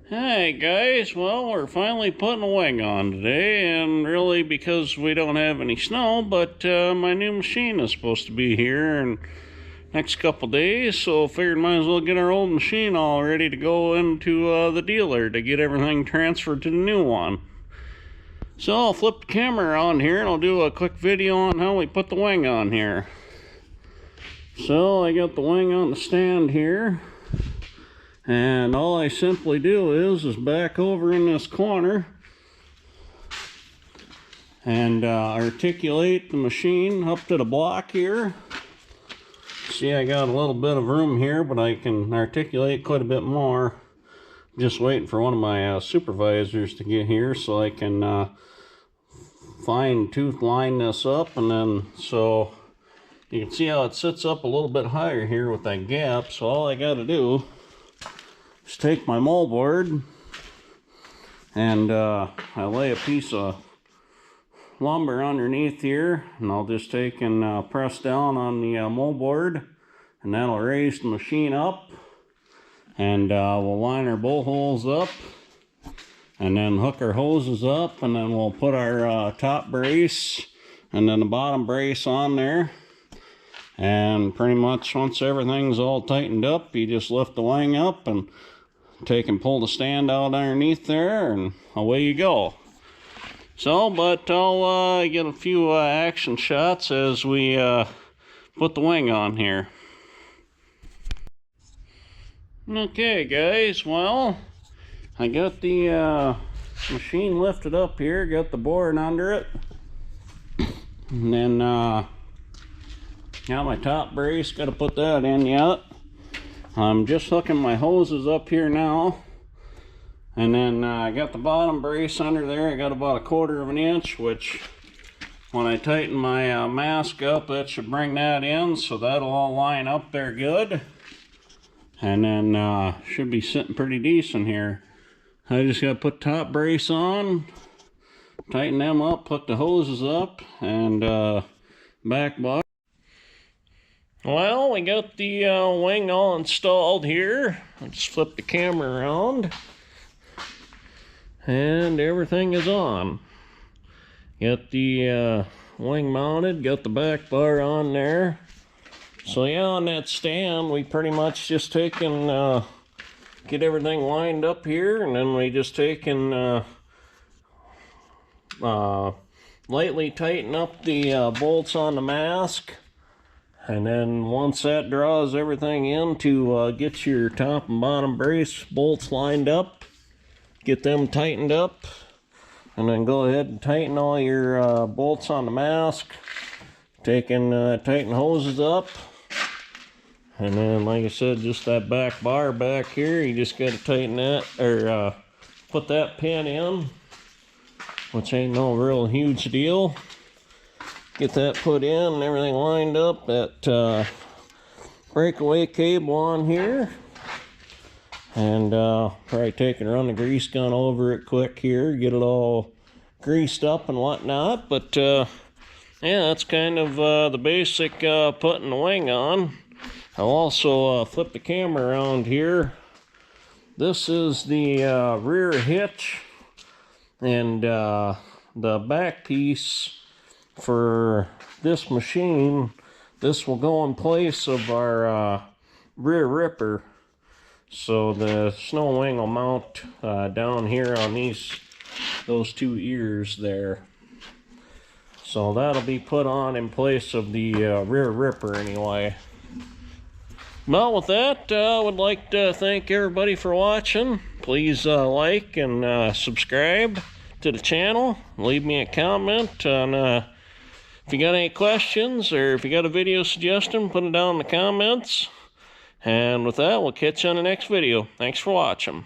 Hey guys, well, we're finally putting a wing on today, and really because we don't have any snow, but my new machine is supposed to be here in next couple days, so figured might as well get our old machine all ready to go into the dealer to get everything transferred to the new one. So I'll flip the camera on here and I'll do a quick video on how we put the wing on here. So I got the wing on the stand here. And all I simply do is back over in this corner and articulate the machine up to the block here. See, I got a little bit of room here, but I can articulate quite a bit more. Just waiting for one of my supervisors to get here so I can fine tooth line this up, and then so you can see how it sits up a little bit higher here with that gap. So all I got to do, just take my moldboard and I lay a piece of lumber underneath here, and I'll just take and press down on the moldboard, and that'll raise the machine up, and we'll line our bolt holes up and then hook our hoses up, and then we'll put our top brace and then the bottom brace on there. And pretty much once everything's all tightened up, you just lift the wing up and take and pull the stand out underneath there, and away you go. So, but I'll get a few action shots as we put the wing on here. Okay guys, well, I got the machine lifted up here, got the board under it, and then got my top brace, got to put that in yet. I'm just hooking my hoses up here now, and then I got the bottom brace under there. I got about 1/4 of an inch, which when I tighten my mask up, that should bring that in, so that'll all line up there good, and then should be sitting pretty decent here. I just got to put top brace on, tighten them up, put the hoses up, and back box. Well, we got the wing all installed here. I'll just flip the camera around, and everything is on. Got the wing mounted, got the back bar on there. So yeah, on that stand, we pretty much just take and get everything lined up here, and then we just take and lightly tighten up the bolts on the mask. And then once that draws everything in to get your top and bottom brace bolts lined up, get them tightened up, and then go ahead and tighten all your bolts on the mask, take and tighten hoses up, and then like I said, just that back bar back here, you just got to tighten that, or put that pin in, which ain't no real huge deal. Get that put in and everything lined up. That breakaway cable on here, and probably take and run the grease gun over it quick here, get it all greased up and whatnot. But yeah, that's kind of the basic putting the wing on. I'll also flip the camera around here. This is the rear hitch, and the back piece for this machine. This will go in place of our rear ripper, so the snow wing will mount down here on those two ears there. So that'll be put on in place of the rear ripper anyway. Well, with that, I would like to thank everybody for watching. Please like and subscribe to the channel. Leave me a comment on if you got any questions, or if you got a video suggestion, put it down in the comments. And with that, we'll catch you on the next video. Thanks for watching.